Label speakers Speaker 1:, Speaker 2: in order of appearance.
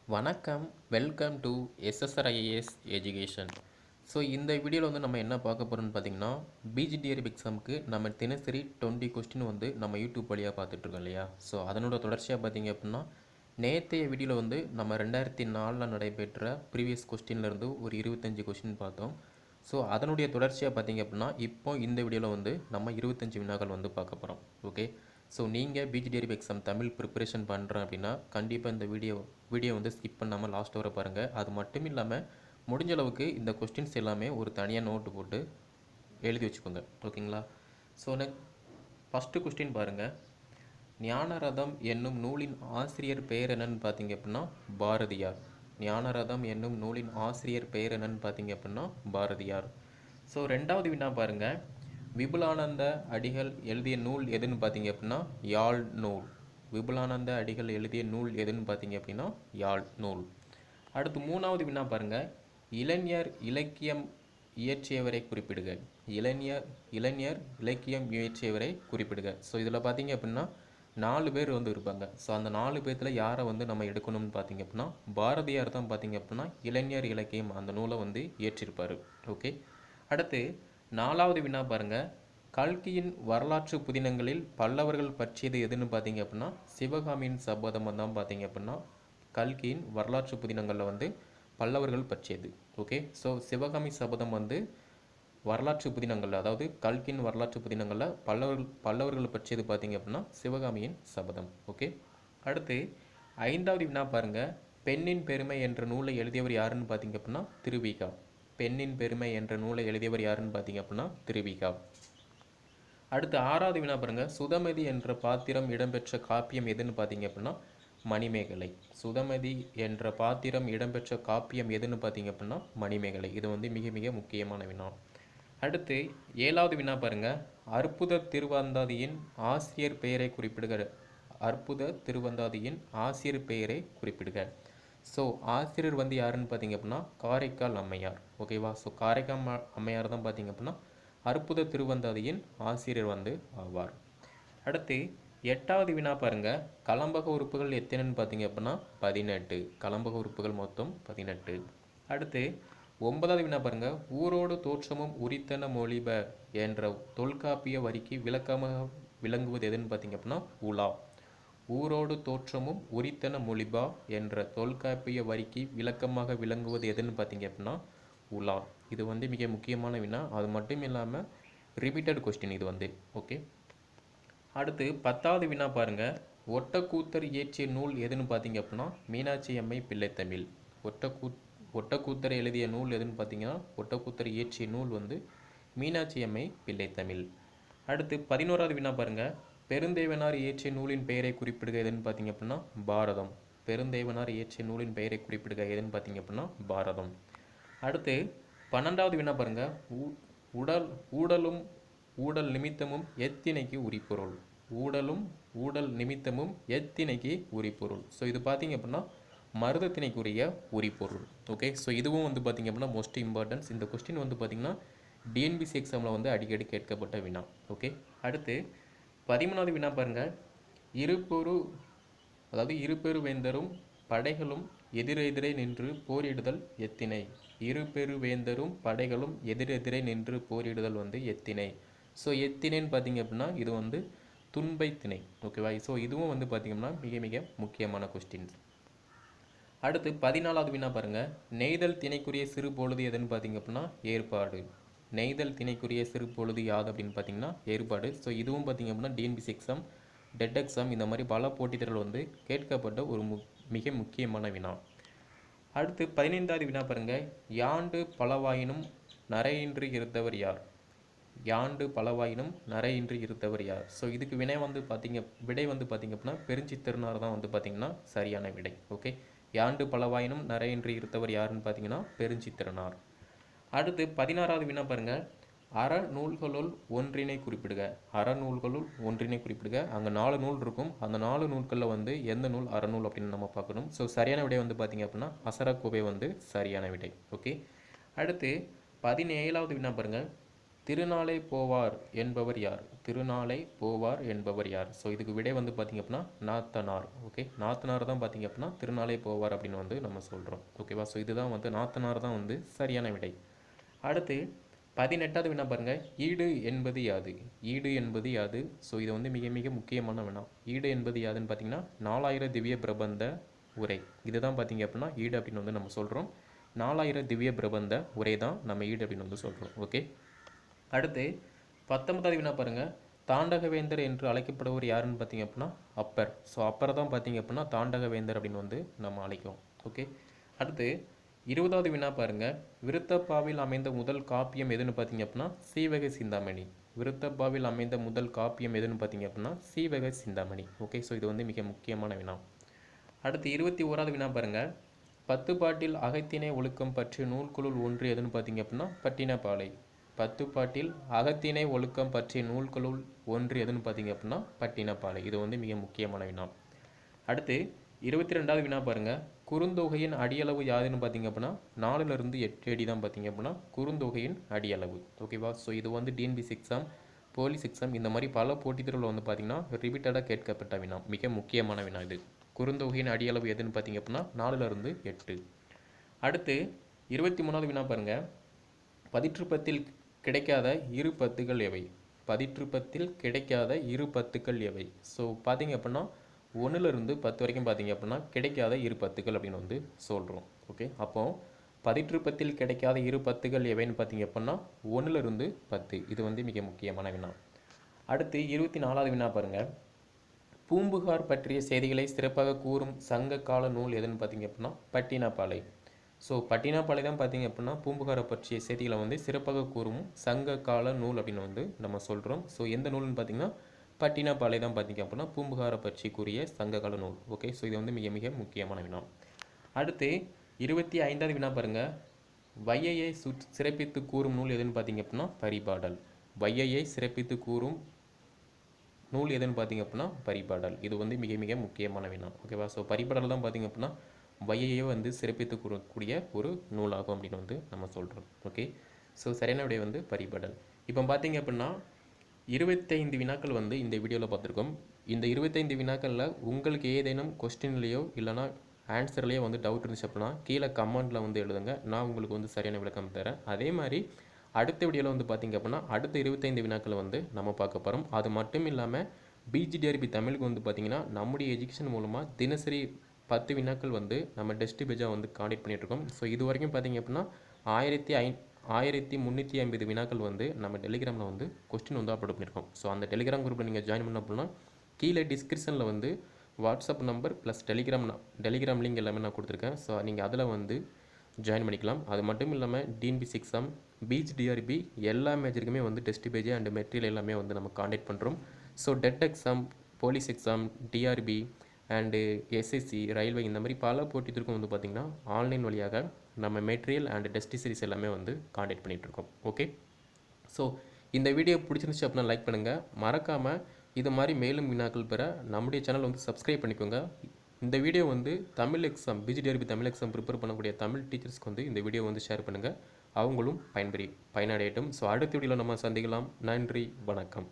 Speaker 1: வணக்கம், welcome to எஸ்எஸ்ஆர்ஐஏஎஸ் education. So இந்த வீடியோவில் வந்து நம்ம என்ன பார்க்க போகிறோம்னு பார்த்தீங்கன்னா, பிஜிடிஆர்பி எக்ஸாமுக்கு நம்ம தினசரி 20 கொஸ்டின் வந்து நம்ம யூடியூப் வழியாக பார்த்துட்ருக்கோம் இல்லையா. ஸோ அதனோட தொடர்ச்சியாக பார்த்தீங்க அப்படின்னா, நேற்றைய வீடியோவில் வந்து நம்ம 2004 நடைபெற்ற ப்ரீவியஸ் கொஸ்டின்லேருந்து ஒரு 25 கொஸ்டின் பார்த்தோம். ஸோ அதனுடைய தொடர்ச்சியாக பார்த்தீங்க அப்படின்னா, இப்போ இந்த வீடியோவில் வந்து நம்ம 25 வினாக்கள் வந்து பார்க்க போகிறோம். ஓகே, ஸோ நீங்கள் பிஜிடிஆர்பி எக்ஸாம் தமிழ் ப்ரிப்பரேஷன் பண்ணுறேன் அப்படின்னா கண்டிப்பாக இந்த வீடியோ வந்து ஸ்கிப் பண்ணாமல் லாஸ்ட் வர பாருங்கள். அது மட்டும் இல்லாமல் முடிஞ்ச அளவுக்கு இந்த கொஸ்டின்ஸ் எல்லாமே ஒரு தனியாக நோட்டு போட்டு எழுதி வச்சுக்கோங்க. ஓகேங்களா. ஸோ ஃபஸ்ட்டு கொஸ்டின் பாருங்கள். ஞானரதம் என்னும் நூலின் ஆசிரியர் பெயர் என்னன்னு பார்த்தீங்க அப்படின்னா பாரதியார். ஞானரதம் என்னும் நூலின் ஆசிரியர் பெயர் என்னன்னு பார்த்தீங்க அப்படின்னா பாரதியார். ஸோ ரெண்டாவது வினா பாருங்கள். விபுலானந்த அடிகள் எழுதிய நூல் எதுன்னு பார்த்தீங்க அப்படின்னா யாழ் நூல். விபுலானந்த அடிகள் எழுதிய நூல் எதுன்னு பார்த்தீங்க அப்படின்னா யாழ் நூல். அடுத்து மூணாவது வினா பாருங்கள். இளைஞர் இலக்கியம் இயற்றியவரை குறிப்பிடுக. இளைஞர் இலக்கியம் இயற்றியவரை குறிப்பிடுக. ஸோ இதில் பார்த்தீங்க அப்படின்னா 4 பேர் வந்து இருப்பாங்க. ஸோ அந்த 4 பேர்த்தில் யாரை வந்து நம்ம எடுக்கணும்னு பார்த்தீங்க அப்படின்னா பாரதியார் தான் பார்த்தீங்க அப்படின்னா இளைஞர் இலக்கியம் அந்த நூலை வந்து இயற்றியிருப்பார். ஓகே, அடுத்து நாலாவது வினா பாருங்கள். கல்கியின் வரலாற்று புதினங்களில் பல்லவர்கள் பற்றியது எதுன்னு பார்த்தீங்க அப்படின்னா சிவகாமியின் சபதம் தான் பார்த்தீங்க அப்படின்னா கல்கியின் வரலாற்று புதினங்களில் வந்து பல்லவர்கள் பற்றியது. ஓகே, ஸோ சிவகாமி சபதம் வந்து வரலாற்று புதினங்களில், அதாவது கல்கியின் வரலாற்று புதினங்களில் பல்லவர்கள் பற்றியது பார்த்தீங்க அப்படின்னா சிவகாமியின் சபதம். ஓகே, அடுத்து ஐந்தாவது வினா பாருங்கள். பெண்ணின் பெருமை என்ற நூலை எழுதியவர் யாருன்னு பார்த்தீங்க அப்படின்னா திருவிகா. பெண்ணின் பெருமை என்ற நூலை எழுதியவர் யாருன்னு பார்த்தீங்க அப்படின்னா திருவிகா. அடுத்து ஆறாவது வினா பாருங்க. சுதமதி என்ற பாத்திரம் இடம்பெற்ற காப்பியம் எதுன்னு பார்த்தீங்க அப்படின்னா மணிமேகலை. சுதமதி என்ற பாத்திரம் இடம்பெற்ற காப்பியம் எதுன்னு பார்த்தீங்க அப்படின்னா மணிமேகலை. இது வந்து மிக மிக முக்கியமான வினா. அடுத்து ஏழாவது வினா பாருங்க. அற்புத திருவந்தாதியின் ஆசிரியர் பெயரை குறிப்பிடுக. அற்புத திருவந்தாதியின் ஆசிரியர் பெயரை குறிப்பிடுக. ஸோ ஆசிரியர் வந்து யாருன்னு பார்த்தீங்க அப்படின்னா காரைக்கால் அம்மையார். ஓகேவா. ஸோ காரைக்கால் அம்மையார் தான் பார்த்தீங்க அப்படின்னா அற்புத திருவந்தாதியின் ஆசிரியர் வந்து ஆவார். அடுத்து எட்டாவது வினா பாருங்கள். கலம்பக உறுப்புகள் எத்தனைன்னு பார்த்தீங்க அப்படின்னா 18. கலம்பக உறுப்புகள் மொத்தம் 18. அடுத்து 9வது வினா பாருங்கள். ஊரோடு தோற்றமும் உரித்தன மொழிப என்ற தொல்காப்பிய வரிக்கு விளக்கமாக விளங்குவது எதுன்னு பார்த்தீங்க அப்படின்னா உலா. ஊரோடு தோற்றமும் உரித்தன மொழிபா என்ற தொல்காப்பிய வரிக்கு விளக்கமாக விளங்குவது எதுன்னு பார்த்தீங்க அப்படின்னா உலா. இது வந்து மிக முக்கியமான வினா. அது மட்டும் இல்லாமல் ரிப்பீட்டட் கொஸ்டின் இது வந்து. ஓகே, அடுத்து 10வது வினா பாருங்கள். ஒட்டக்கூத்தர் இயற்றிய நூல் எதுன்னு பார்த்தீங்க அப்படின்னா மீனாட்சி அம்மை பிள்ளைத்தமிழ். ஒட்டக்கூத்தர் எழுதிய நூல் எதுன்னு பார்த்தீங்கன்னா ஒட்டக்கூத்தர் இயற்றிய நூல் வந்து மீனாட்சி அம்மை பிள்ளைத்தமிழ். அடுத்து 11வது வினா பாருங்கள். பெருந்தேவனார் இயற்றிய நூலின் பெயரை குறிப்பிடுக எதுன்னு பார்த்தீங்க அப்படின்னா பாரதம். பெருந்தேவனார் இயற்றிய நூலின் பெயரை குறிப்பிடுக எதுன்னு பார்த்தீங்க அப்படின்னா பாரதம். அடுத்து 12வது வினா பாருங்க. ஊடல் நிமித்தமும் எத்தினைக்கு உரிப்பொருள். ஊடல் நிமித்தமும் எத்தினைக்கு உரிப்பொருள். ஸோ இது பார்த்தீங்க அப்படின்னா மருதத்தினைக்குரிய உரிப்பொருள். ஓகே, ஸோ இதுவும் வந்து பார்த்தீங்க அப்படின்னா மோஸ்ட் இம்பார்ட்டன்ஸ். இந்த கொஸ்டின் வந்து பார்த்தீங்கன்னா டிஎன்பிசி எக்ஸாமில் வந்து அடிக்கடி கேட்கப்பட்ட வினா. ஓகே, அடுத்து 13வது வினா பாருங்கள். இருபெரு வேந்தரும் படைகளும் எதிரெதிரே நின்று போரிடுதல் எத்தினை. இருபெரு வேந்தரும் படைகளும் எதிரெதிரே நின்று போரிடுதல் வந்து எத்தினை. ஸோ எத்தினைன்னு பார்த்தீங்க அப்படின்னா இது வந்து துன்பை திணை. ஓகேவா. ஸோ இதுவும் வந்து பார்த்தீங்கன்னா மிக மிக முக்கியமான கொஸ்டின்ஸ். அடுத்து 14வது வினா பாருங்கள். நெய்தல் திணைக்குரிய சிறு பொழுது எதுன்னு பார்த்தீங்க அப்படின்னா ஏற்பாடு. நெய்தல் திணைக்குரிய சிறு பொழுது யாது அப்படின்னு பார்த்தீங்கன்னா ஏற்பாடு. ஸோ இதுவும் பார்த்தீங்க அப்படின்னா டிஎன்பிசி எக்ஸாம், டெட் எக்ஸாம் இந்த மாதிரி பல போட்டித்தரல் வந்து கேட்கப்பட்ட ஒரு மிக முக்கியமான வினா. அடுத்து 15வது வினா பாருங்கள். யாண்டு பலவாயினும் நரையின்றி இருந்தவர் யார். யாண்டு பலவாயினும் நரையின்றி இருந்தவர் யார். ஸோ இதுக்கு விடை வந்து பார்த்தீங்க அப்படின்னா பெருஞ்சித்திரனார் தான் வந்து பார்த்தீங்கன்னா சரியான விடை. ஓகே, யாண்டு பலவாயினும் நரையின்றி இருந்தவர் யாருன்னு பார்த்தீங்கன்னா பெருஞ்சித்திரனார். அடுத்து 16வது வினா பாருங்கள். அறநூல்களுள் ஒன்றினை குறிப்பிடுக. அறநூல்களுள் ஒன்றினை குறிப்பிடுக. அங்கே 4 நூல் இருக்கும். அந்த 4 நூல்களில் வந்து எந்த நூல் அறநூல் அப்படின்னு நம்ம பார்க்கணும். ஸோ சரியான விடை வந்து பார்த்தீங்க அப்படின்னா அசரக்கோவை வந்து சரியான விடை. ஓகே, அடுத்து 17வது வினா பாருங்கள். திருநாளை போவார் என்பவர் யார்? திருநாளை போவார் என்பவர் யார்? ஸோ இதுக்கு விடை வந்து பார்த்திங்க அப்படின்னா நாத்தனார். ஓகே, நாத்தனார் தான் பார்த்திங்க அப்படின்னா திருநாளை போவார் அப்படின்னு வந்து நம்ம சொல்கிறோம். ஓகேவா? ஸோ இதுதான் வந்து நாத்தனார் தான் வந்து சரியான விடை. அடுத்து 18வது வினா பாருங்கள், ஈடு என்பது யாது? ஈடு என்பது யாது? ஸோ இது வந்து மிக மிக முக்கியமான வினா. ஈடு என்பது யாதுன்னு பார்த்தீங்கன்னா 4000 திவ்ய பிரபந்த உரை. இதுதான் பார்த்தீங்க அப்படின்னா ஈடு அப்படின்னு வந்து நம்ம சொல்கிறோம். 4000 திவ்ய பிரபந்த உரை தான் நம்ம ஈடு அப்படின்னு வந்து சொல்கிறோம். ஓகே, அடுத்து 19வது வினா பாருங்கள், தாண்டகவேந்தர் என்று அழைக்கப்படுவர் யாருன்னு பார்த்தீங்க அப்படின்னா அப்பர். ஸோ அப்பர் தான் பார்த்தீங்க அப்படின்னா தாண்டகவேந்தர் அப்படின்னு வந்து நம்ம அழைக்கிறோம். ஓகே, அடுத்து 20வது வினா பாருங்க, விருத்தப்பாவில் அமைந்த முதல் காப்பியம் எதுன்னு பார்த்தீங்க அப்படின்னா சீவக சிந்தாமணி. விருத்தப்பாவில் அமைந்த முதல் காப்பியம் எதுன்னு பார்த்தீங்க அப்படின்னா சீவக சிந்தாமணி. ஓகே, ஸோ இது வந்து மிக முக்கியமான வினா. அடுத்து 21வது வினா பாருங்க, 10 பாட்டில் அகத்திணை ஒழுக்கம் பற்றிய நூல்களுள் ஒன்று எதுன்னு பார்த்தீங்க அப்படின்னா பட்டினப்பாலை. 10 பாட்டில் அகத்திணை ஒழுக்கம் பற்றிய நூல்களுள் ஒன்று எதுன்னு பார்த்தீங்க அப்படின்னா பட்டினப்பாலை. இது வந்து மிக முக்கியமான வினா. அடுத்து 22வது வினா பாருங்க, குறுந்தொகையின் அடியளவு யாதுன்னு பார்த்தீங்க அப்படின்னா 4லிருந்து 8 அடி தான் பார்த்தீங்க அப்படின்னா குறுந்தொகையின் அடியளவு. ஓகேவா? ஸோ இது வந்து டிஎன்பிசி எக்ஸாம், போலீஸ் எக்ஸாம் இந்த மாதிரி பல போட்டித் தேர்வில் வந்து பார்த்தீங்கன்னா ரிப்பீட்டடாக கேட்கப்பட்ட வினா, மிக முக்கியமான வினா இது. குறுந்தொகையின் அடியளவு எதுன்னு பார்த்தீங்க அப்படின்னா 4லிருந்து 8. அடுத்து 23வது வினா பாருங்க, பதிற்றுப்பத்தில் கிடைக்காத இரு பத்துகள் எவை? பதிற்றுப்பத்தில் கிடைக்காத இரு பத்துக்கள் எவை? ஸோ பார்த்தீங்க அப்படின்னா 1லிருந்து 10 வரைக்கும் பார்த்தீங்க அப்படின்னா கிடைக்காத இரு பத்துக்கள் அப்படின்னு வந்து சொல்கிறோம். ஓகே, அப்போ பதிற்றுப்பத்தில் கிடைக்காத இரு பத்துகள் எவைன்னு பார்த்தீங்க அப்படின்னா 1லிருந்து 10. இது வந்து மிக முக்கியமான வினா. அடுத்து 24வது வினா பாருங்கள், பூம்புகார் பற்றிய செய்திகளை சிறப்பாக கூறும் சங்க கால நூல் எதுன்னு பார்த்தீங்க அப்படின்னா பட்டினப்பாலை. ஸோ பட்டினப்பாலை தான் பார்த்தீங்க அப்படின்னா பூம்புகாரை பற்றிய செய்திகளை வந்து சிறப்பாக கூறும் சங்க கால நூல் அப்படின்னு வந்து நம்ம சொல்கிறோம். ஸோ எந்த நூல்னு பார்த்தீங்கன்னா பட்டினப்பாலை தான் பார்த்தீங்க அப்படின்னா பூம்புகாரை பற்றி கூறிய சங்ககால நூல். ஓகே, ஸோ இது வந்து மிக மிக முக்கியமான வினா. அடுத்து 25வது வினா பாருங்கள், வையையை சிறப்பித்து கூறும் நூல் எதுன்னு பார்த்தீங்க அப்படின்னா பரிபாடல். வையையை சிறப்பித்து கூறும் நூல் எதுன்னு பார்த்தீங்க அப்படின்னா பரிபாடல். இது வந்து மிக மிக முக்கியமான வினா. ஓகேவா? ஸோ பரிபாடல் தான் பார்த்தீங்க அப்படின்னா வையையை வந்து சிறப்பித்து கூறக்கூடிய ஒரு நூலாகும் அப்படின்னு வந்து நம்ம சொல்கிறோம். ஓகே, ஸோ சரியான விடை வந்து பரிபாடல். இப்போ பார்த்தீங்க அப்படின்னா 25 வினாக்கள் வந்து இந்த வீடியோவில் பார்த்துருக்கோம். இந்த 25 வினாக்களில் உங்களுக்கு ஏதேனும் கொஸ்டின்லேயோ இல்லைனா ஆன்சர்லேயோ வந்து டவுட் இருந்துச்சு அப்படின்னா கீழே கமெண்ட்டில் வந்து எழுதுங்க. நான் உங்களுக்கு வந்து சரியான விளக்கம் தரேன். அதே மாதிரி அடுத்த வீடியோவில் வந்து பார்த்திங்க அப்படின்னா அடுத்த 25 வினாக்களை வந்து நம்ம பார்க்க போகிறோம். அது மட்டும் இல்லாமல் பிஜிடிஆர்பி தமிழுக்கு வந்து பார்த்திங்கன்னா நம்முடைய எஜுகேஷன் மூலமாக தினசரி 10 வினாக்கள் வந்து நம்ம டெஸ்ட் பேஜாக வந்து காண்டக்ட் பண்ணிகிட்ருக்கோம். ஸோ இது வரைக்கும் பார்த்திங்க அப்படின்னா 1350 வினாக்கள் வந்து நம்ம டெலிகிராமில் வந்து கொஸ்டின் வந்து அப்லோட் பண்ணியிருக்கோம். ஸோ அந்த டெலிகிராம் குரூப்பில் நீங்கள் ஜாயின் பண்ண அப்படின்னா கீழே டிஸ்கிரிப்ஷனில் வந்து WhatsApp number plus Telegram link எல்லாமே நான் கொடுத்துருக்கேன். ஸோ நீங்கள் அதில் வந்து ஜாயின் பண்ணிக்கலாம். அது மட்டும் இல்லாமல் டிஎன்பிசி எக்ஸாம், பிஜிடிஆர்பி எல்லா மேஜருக்குமே வந்து டெஸ்ட் பேஜ் அண்ட் மெட்டீரியல் எல்லாமே வந்து நம்ம காண்டக்ட் பண்ணுறோம். So TET exam, police exam, TRB and SSC, railway இந்த மாதிரி பல போட்டித்திற்கும் வந்து பார்த்திங்கன்னா ஆன்லைன் வழியாக நம்ம மெட்டீரியல் அண்ட் டெஸ்ட் சீரிஸ் எல்லாமே வந்து காண்டக்ட் பண்ணிகிட்ருக்கோம். ஓகே, ஸோ இந்த வீடியோ பிடிச்சிருந்துச்சு அப்படின்னா லைக் பண்ணுங்கள். மறக்காமல் இது மாதிரி மேலும் வினாக்கள் பெற நம்முடைய சேனல் வந்து சப்ஸ்கிரைப் பண்ணிக்கோங்க. இந்த வீடியோ வந்து Tamil exam, PG TRB Tamil exam prepare பண்ணக்கூடிய தமிழ் டீச்சர்ஸ்க்கு வந்து இந்த வீடியோ வந்து ஷேர் பண்ணுங்கள். அவங்களும் பயனடையட்டும். ஸோ அடுத்த வீடியோவில் நம்ம சந்திக்கலாம். நன்றி, வணக்கம்.